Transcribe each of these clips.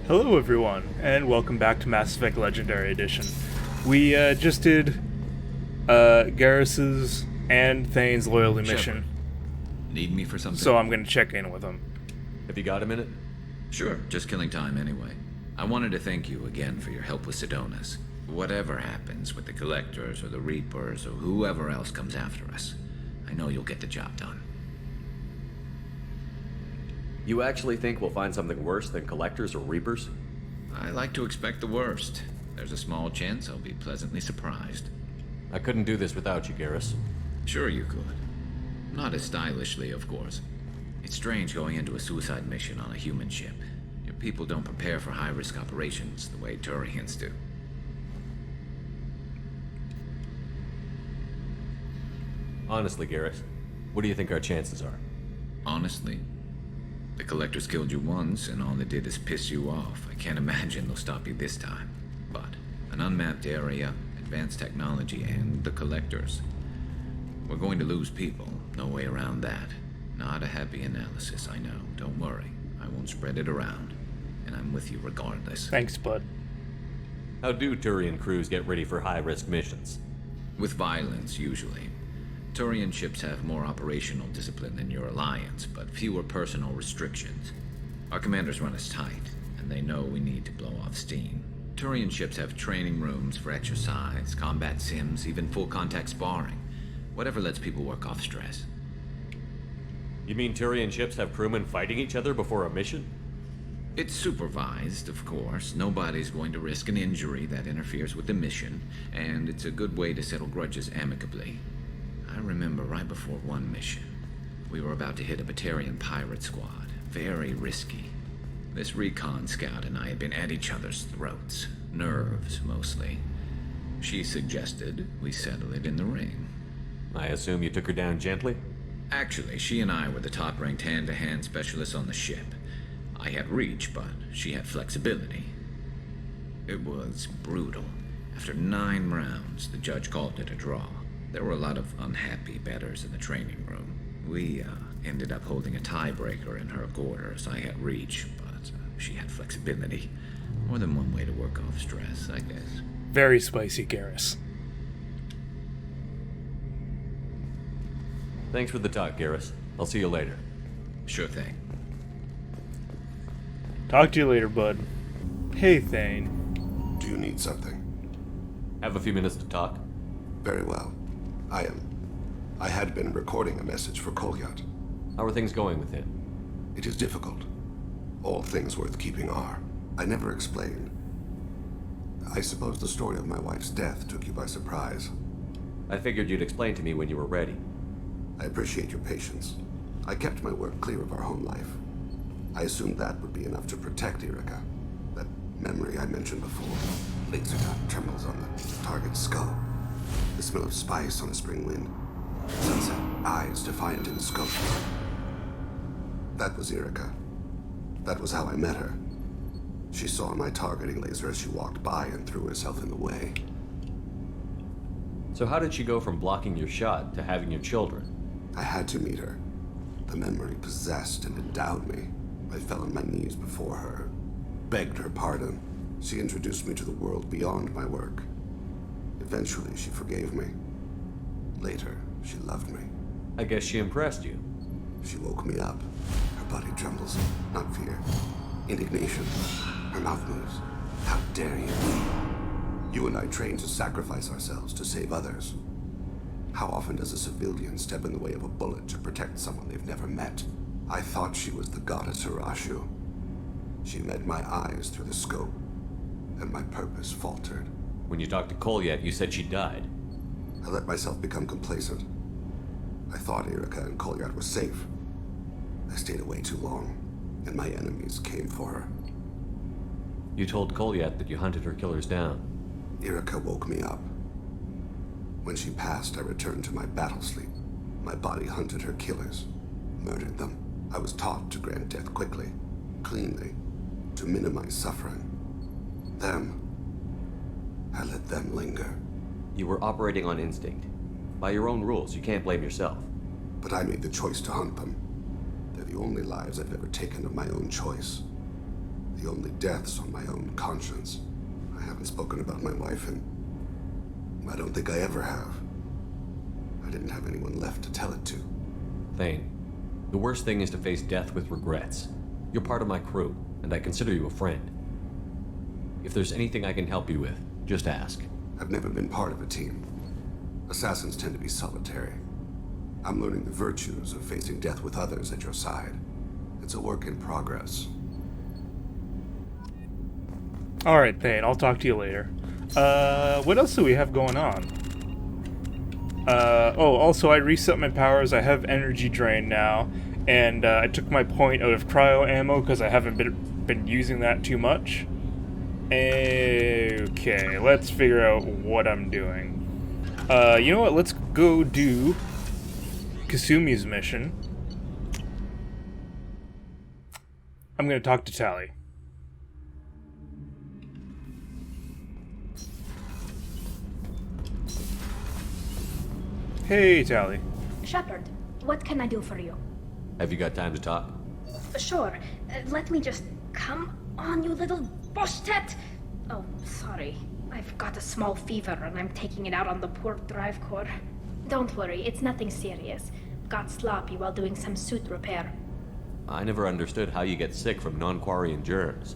Hello everyone, and welcome back to Mass Effect Legendary Edition. We just did Garrus's and Thane's loyalty mission, Need me for something? so I'm gonna check in with him. Have you got a minute? Sure, just killing time anyway. I wanted to thank you again for your help with Sidonis. Whatever happens with the Collectors or the Reapers or whoever else comes after us, I know you'll get the job done. You actually think we'll find something worse than Collectors or Reapers? I like to expect the worst. There's a small chance I'll be pleasantly surprised. I couldn't do this without you, Garrus. Sure you could. Not as stylishly, of course. It's strange going into a suicide mission on a human ship. Your people don't prepare for high-risk operations the way Turians do. Honestly, Garrus, what do you think our chances are? Honestly, the Collectors killed you once, and all they did is piss you off. I can't imagine they'll stop you this time. But an unmapped area, advanced technology, and the Collectors. We're going to lose people. No way around that. Not a happy analysis, I know. Don't worry. I won't spread it around. And I'm with you regardless. Thanks, bud. How do Turian crews get ready for high-risk missions? With violence, usually. Turian ships have more operational discipline than your alliance, but fewer personal restrictions. Our commanders run us tight, and they know we need to blow off steam. Turian ships have training rooms for exercise, combat sims, even full-contact sparring. Whatever lets people work off stress. You mean Turian ships have crewmen fighting each other before a mission? It's supervised, of course. Nobody's going to risk an injury that interferes with the mission, and it's a good way to settle grudges amicably. I remember right before one mission, we were about to hit a Batarian pirate squad. Very risky. This recon scout and I had been at each other's throats. Nerves, mostly. She suggested we settle it in the ring. I assume you took her down gently? Actually, she and I were the top-ranked hand-to-hand specialists on the ship. I had reach, but she had flexibility. It was brutal. After 9 rounds, the judge called it a draw. There were a lot of unhappy bettors in the training room. We ended up holding a tiebreaker in her quarters. I had reach, but she had flexibility. More than one way to work off stress, I guess. Very spicy, Garrus. Thanks for the talk, Garrus. I'll see you later. Sure thing. Talk to you later, bud. Hey, Thane. Do you need something? Have a few minutes to talk? Very well. I had been recording a message for Kolyat. How are things going with him? It is difficult. All things worth keeping are. I never explained. I suppose the story of my wife's death took you by surprise. I figured you'd explain to me when you were ready. I appreciate your patience. I kept my work clear of our home life. I assumed that would be enough to protect Erica. That memory I mentioned before. Laser dot trembles on the target's skull. The smell of spice on a spring wind. Sunset, eyes defiant in the scope. That was Erica. That was how I met her. She saw my targeting laser as she walked by and threw herself in the way. So how did she go from blocking your shot to having your children? I had to meet her. The memory possessed and endowed me. I fell on my knees before her, begged her pardon. She introduced me to the world beyond my work. Eventually, she forgave me. Later, she loved me. I guess she impressed you. She woke me up. Her body trembles, not fear. Indignation. Her mouth moves. How dare you? You and I trained to sacrifice ourselves to save others. How often does a civilian step in the way of a bullet to protect someone they've never met? I thought she was the goddess Arashu. She met my eyes through the scope, and my purpose faltered. When you talked to Kolyat, you said she died. I let myself become complacent. I thought Erica and Kolyat were safe. I stayed away too long, and my enemies came for her. You told Kolyat that you hunted her killers down. Erica woke me up. When she passed, I returned to my battle sleep. My body hunted her killers, murdered them. I was taught to grant death quickly, cleanly, to minimize suffering. I let them linger. You were operating on instinct. By your own rules, you can't blame yourself. But I made the choice to hunt them. They're the only lives I've ever taken of my own choice. The only deaths on my own conscience. I haven't spoken about my wife, and I don't think I ever have. I didn't have anyone left to tell it to. Thane, the worst thing is to face death with regrets. You're part of my crew, and I consider you a friend. If there's anything I can help you with, just ask. I've never been part of a team. Assassins tend to be solitary. I'm learning the virtues of facing death with others at your side. It's a work in progress. Alright, Thane, I'll talk to you later. What else do we have going on? Also I reset my powers, I have energy drain now, and I took my point out of cryo ammo because I haven't been using that too much. Okay, let's figure out what I'm doing. You know what, let's go do Kasumi's mission. I'm gonna talk to Tally. Hey, Tally. Shepard, what can I do for you? Have you got time to talk? Sure. Let me just... Come on, you little boshtet! Oh, sorry. I've got a small fever and I'm taking it out on the poor drive core. Don't worry, it's nothing serious. Got sloppy while doing some suit repair. I never understood how you get sick from non-Quarian germs.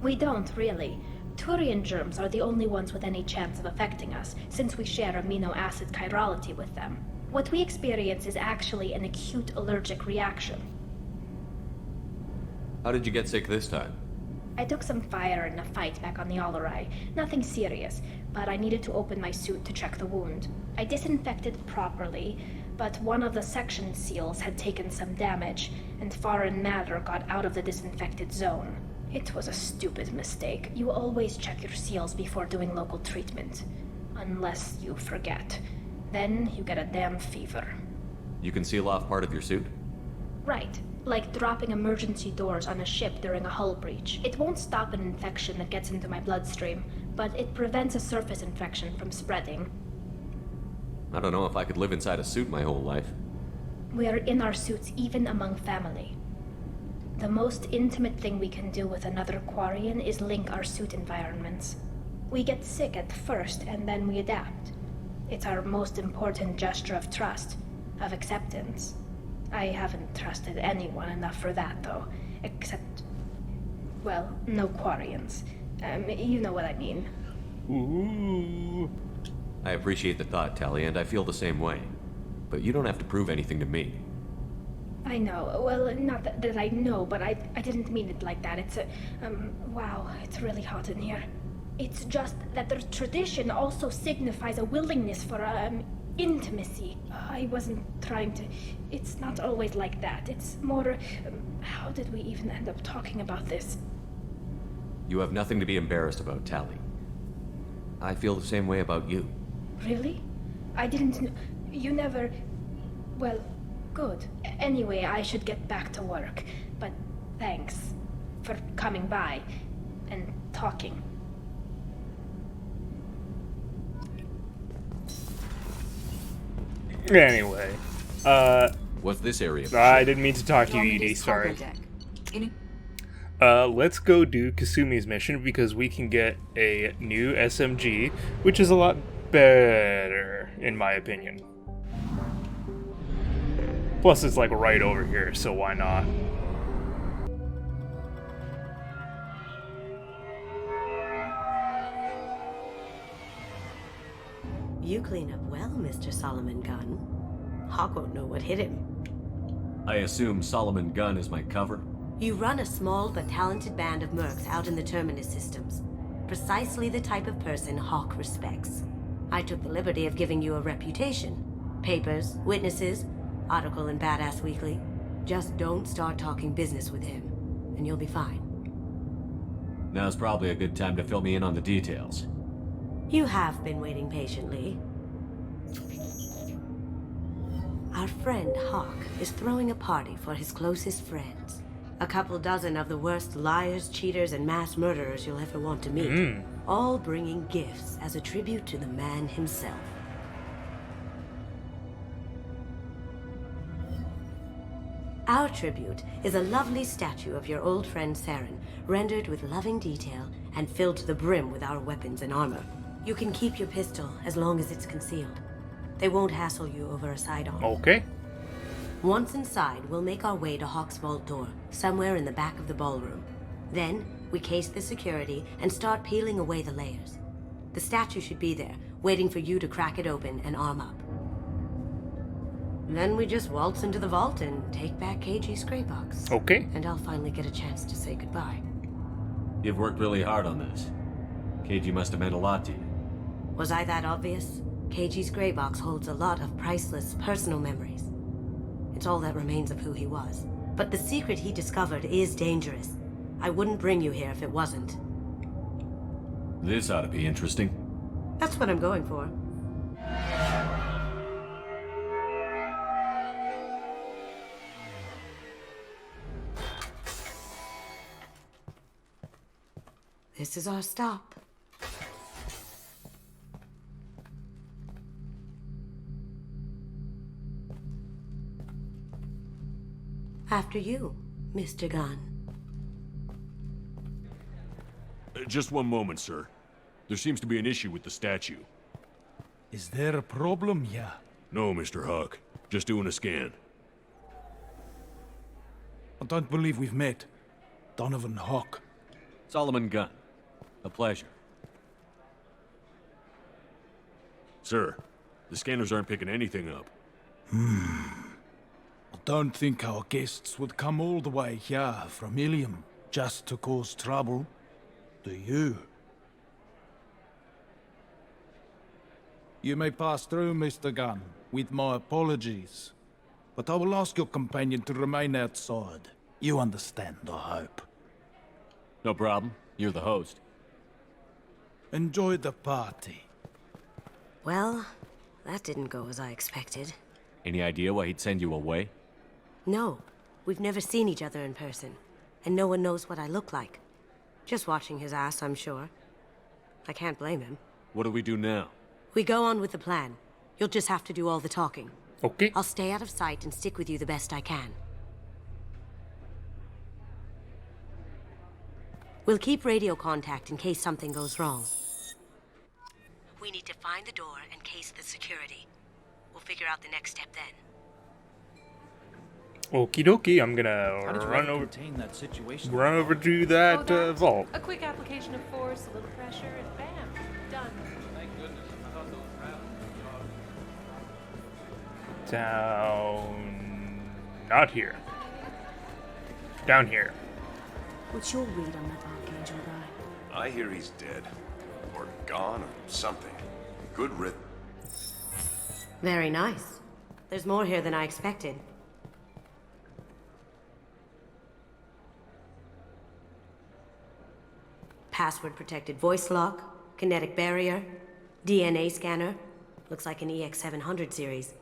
We don't, really. Turian germs are the only ones with any chance of affecting us, since we share amino acid chirality with them. What we experience is actually an acute allergic reaction. How did you get sick this time? I took some fire in a fight back on the Allerai. Nothing serious, but I needed to open my suit to check the wound. I disinfected it properly, but one of the section seals had taken some damage, and foreign matter got out of the disinfected zone. It was a stupid mistake. You always check your seals before doing local treatment. Unless you forget. Then you get a damn fever. You can seal off part of your suit? Right. Like dropping emergency doors on a ship during a hull breach. It won't stop an infection that gets into my bloodstream, but it prevents a surface infection from spreading. I don't know if I could live inside a suit my whole life. We are in our suits even among family. The most intimate thing we can do with another Quarian is link our suit environments. We get sick at first and then we adapt. It's our most important gesture of trust, of acceptance. I haven't trusted anyone enough for that, though. Except... well, no Quarians. You know what I mean. Ooh. I appreciate the thought, Tally, and I feel the same way. But you don't have to prove anything to me. I know. Well, not that I know, but I didn't mean it like that. It's a... wow, it's really hot in here. It's just that the tradition also signifies a willingness for, intimacy. I wasn't trying to... It's not always like that. It's more... how did we even end up talking about this? You have nothing to be embarrassed about, Tally. I feel the same way about you. Really? I didn't know... You never... Well, good. Anyway, I should get back to work. But thanks for coming by and talking. Anyway, What's this area? I didn't mean to talk to you, Edie, sorry. Let's go do Kasumi's mission because we can get a new SMG, which is a lot better, in my opinion. Plus, it's like right over here, so why not? You clean up well, Mr. Solomon Gunn. Hawk won't know what hit him. I assume Solomon Gunn is my cover? You run a small but talented band of mercs out in the Terminus systems. Precisely the type of person Hawk respects. I took the liberty of giving you a reputation. Papers, witnesses, article in Badass Weekly. Just don't start talking business with him, and you'll be fine. Now's probably a good time to fill me in on the details. You have been waiting patiently. Our friend Hawk is throwing a party for his closest friends. A couple dozen of the worst liars, cheaters, and mass murderers you'll ever want to meet. All bringing gifts as a tribute to the man himself. Our tribute is a lovely statue of your old friend Saren, rendered with loving detail and filled to the brim with our weapons and armor. You can keep your pistol as long as it's concealed. They won't hassle you over a sidearm. Okay. Once inside, we'll make our way to Hawk's vault door, somewhere in the back of the ballroom. Then, we case the security and start peeling away the layers. The statue should be there, waiting for you to crack it open and arm up. Then we just waltz into the vault and take back KG's gray box. Okay. And I'll finally get a chance to say goodbye. You've worked really hard on this. KG must have meant a lot to you. Was I that obvious? KG's gray box holds a lot of priceless personal memories. It's all that remains of who he was. But the secret he discovered is dangerous. I wouldn't bring you here if it wasn't. This ought to be interesting. That's what I'm going for. This is our stop. After you, Mr. Gunn. Just one moment, sir. There seems to be an issue with the statue. Is there a problem here? No, Mr. Huck. Just doing a scan. I don't believe we've met. Donovan Hawk. Solomon Gunn. A pleasure. Sir, the scanners aren't picking anything up. I don't think our guests would come all the way here from Ilium just to cause trouble. Do you? You may pass through, Mr. Gunn, with my apologies. But I will ask your companion to remain outside. You understand, I hope. No problem. You're the host. Enjoy the party. Well, that didn't go as I expected. Any idea why he'd send you away? No, we've never seen each other in person, and no one knows what I look like. Just watching his ass, I'm sure. I can't blame him. What do we do now? We go on with the plan. You'll just have to do all the talking. Okay. I'll stay out of sight and stick with you the best I can. We'll keep radio contact in case something goes wrong. We need to find the door and case the security. We'll figure out the next step then. Okie dokie. I'm gonna run over to that vault. A quick application of force, a little pressure, and bam, done. Down. Not here. Down here. What's your read on that Archangel guy? I hear he's dead. Or gone, or something. Good riddance. Very nice. There's more here than I expected. Password-protected voice lock, kinetic barrier, DNA scanner. Looks like an EX700 series.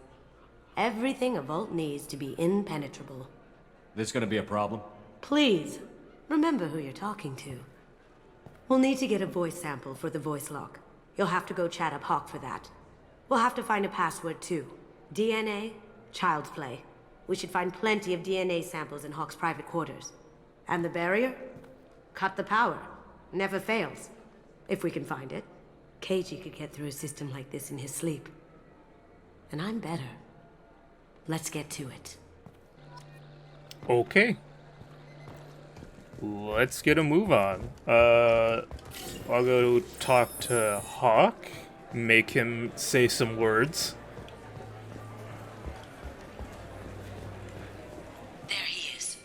Everything a vault needs to be impenetrable. This gonna be a problem? Please, remember who you're talking to. We'll need to get a voice sample for the voice lock. You'll have to go chat up Hawk for that. We'll have to find a password too. DNA, child's play. We should find plenty of DNA samples in Hawk's private quarters. And the barrier? Cut the power. Never fails. If we can find it. KG could get through a system like this in his sleep. And I'm better. Let's get to it. Okay. Let's get a move on. I'll go talk to Hawk, make him say some words. There he is.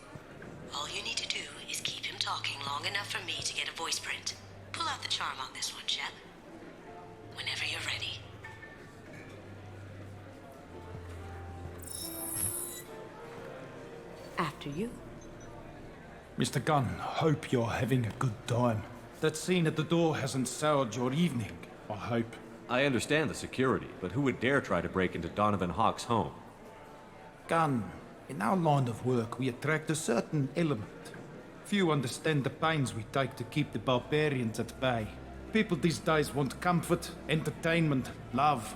All you need to do is keep him talking long enough for me to get a voice print. Pull out the charm on this one, Shep. Whenever you're ready. After you. Mr. Gunn, hope you're having a good time. That scene at the door hasn't soured your evening, I hope. I understand the security, but who would dare try to break into Donovan Hawk's home? Gunn, in our line of work, we attract a certain element. Few understand the pains we take to keep the barbarians at bay. People these days want comfort, entertainment, love.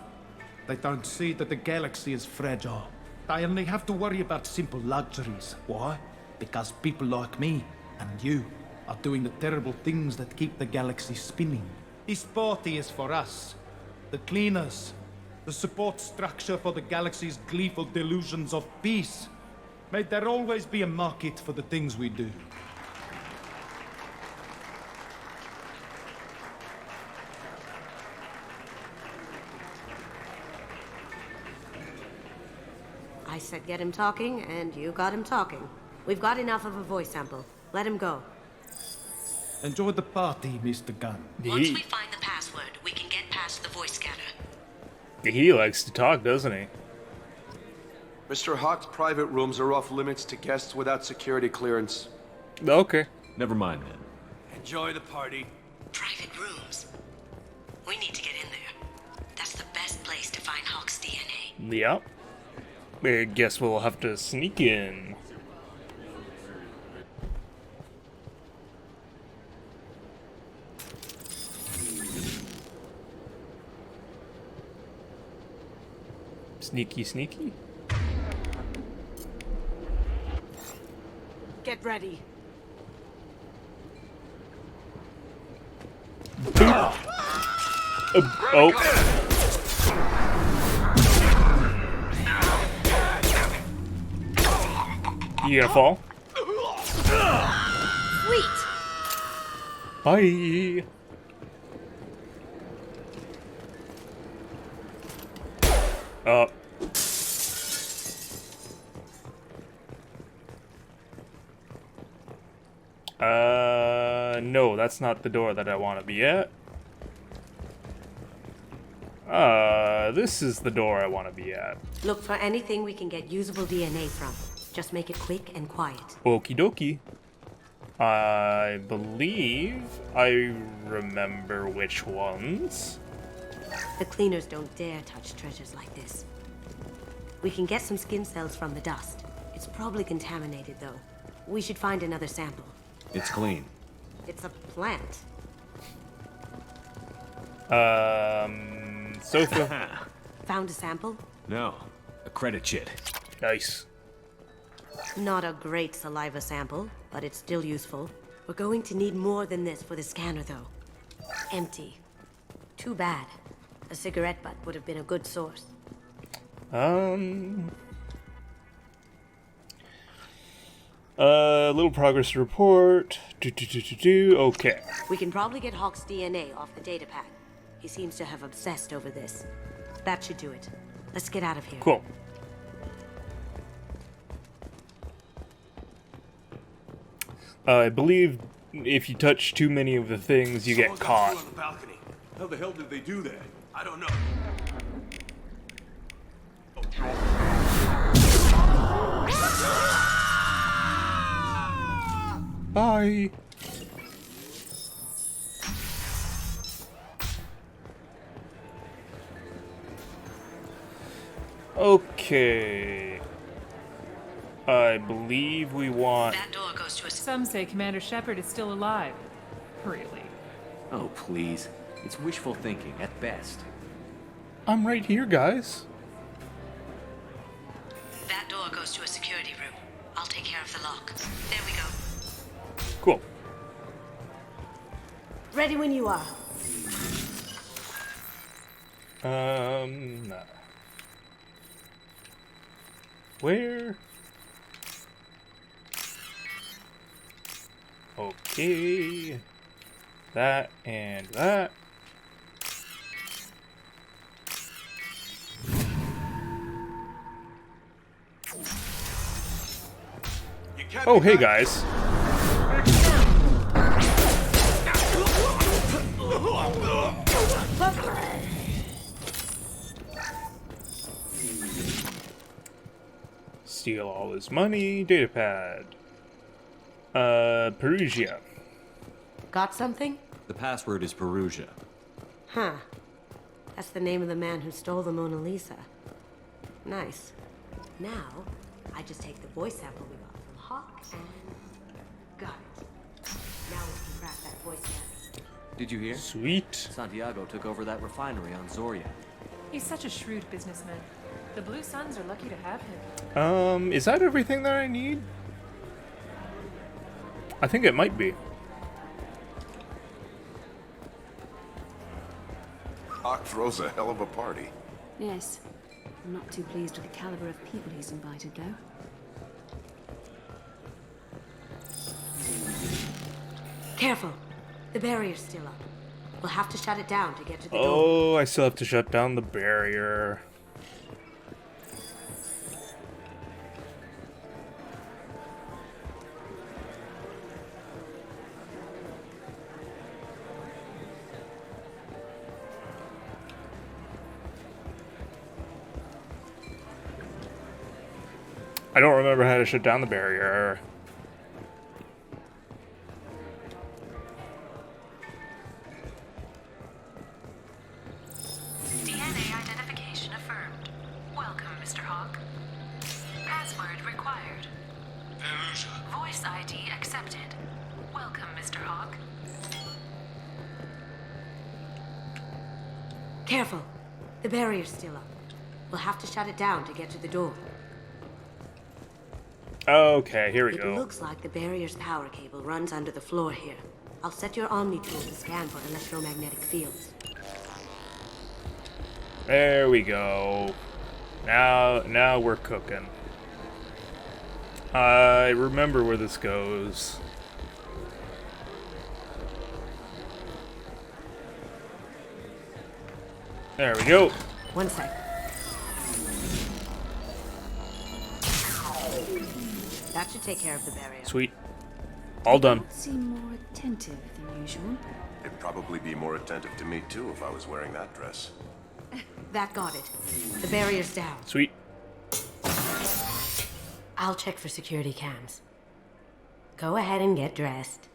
They don't see that the galaxy is fragile. I only have to worry about simple luxuries. Why? Because people like me and you are doing the terrible things that keep the galaxy spinning. This party is for us, the cleaners, the support structure for the galaxy's gleeful delusions of peace. May there always be a market for the things we do. I said get him talking, and you got him talking. We've got enough of a voice sample. Let him go. Enjoy the party, Mr. Gunn. Once we find the password, we can get past the voice scanner. He likes to talk, doesn't he? Mr. Hawk's private rooms are off limits to guests without security clearance. Okay. Never mind then. Enjoy the party. Private rooms. We need to get in there. That's the best place to find Hawk's DNA. Yep. I guess we'll have to sneak in. Sneaky, sneaky. Get ready. Oh. You gonna fall? Sweet. Bye. No, that's not the door that I want to be at. This is the door I want to be at. Look for anything we can get usable DNA from. Just make it quick and quiet. Okie dokie. I believe I remember which ones. The cleaners don't dare touch treasures like this. We can get some skin cells from the dust. It's probably contaminated, though. We should find another sample. It's clean. It's a plant. Sofa. Found a sample? No. A credit chit. Nice. Not a great saliva sample, but it's still useful. We're going to need more than this for the scanner, though. Empty. Too bad. A cigarette butt would have been a good source. Little progress report. Okay. We can probably get Hawk's DNA off the datapad. He seems to have obsessed over this. That should do it. Let's get out of here. Cool. I believe if you touch too many of the things, you get caught. On the balcony. How the hell did they do that? I don't know. Bye. Okay. I believe we want... That door goes to a... Some say Commander Shepard is still alive. Really? Oh, please. It's wishful thinking at best. I'm right here, guys. That door goes to a security room. I'll take care of the lock. There we go. Cool. Ready when you are. No. Where? Okay. That and that. Oh, hey guys. Steal all his money. Datapad. Perugia. Got something? The password is Perugia. Huh. That's the name of the man who stole the Mona Lisa. Nice. Now, I just take the voice sample we got from Hawk and... got it. Now we can crack that voice sample. Did you hear? Sweet. Santiago took over that refinery on Zoria. He's such a shrewd businessman. The Blue Suns are lucky to have him. Is that everything that I need? I think it might be. Hawk throws a hell of a party. Yes. I'm not too pleased with the caliber of people he's invited, though. Careful. The barrier's still up. We'll have to shut it down to get to the door. Oh, I still have to shut down the barrier. I don't remember how to shut down the barrier. DNA identification affirmed. Welcome, Mr. Hawk. Password required. Voice ID accepted. Welcome, Mr. Hawk. Careful. The barrier's still up. We'll have to shut it down to get to the door. Okay, here we go. It looks like the barrier's power cable runs under the floor here. I'll set your Omni tool to scan for electromagnetic fields. There we go. Now we're cooking. I remember where this goes. There we go. One sec. That should take care of the barrier. Sweet. All done. Seem more attentive than usual. They'd probably be more attentive to me too if I was wearing that dress. That got it. The barrier's down. Sweet. I'll check for security cams. Go ahead and get dressed.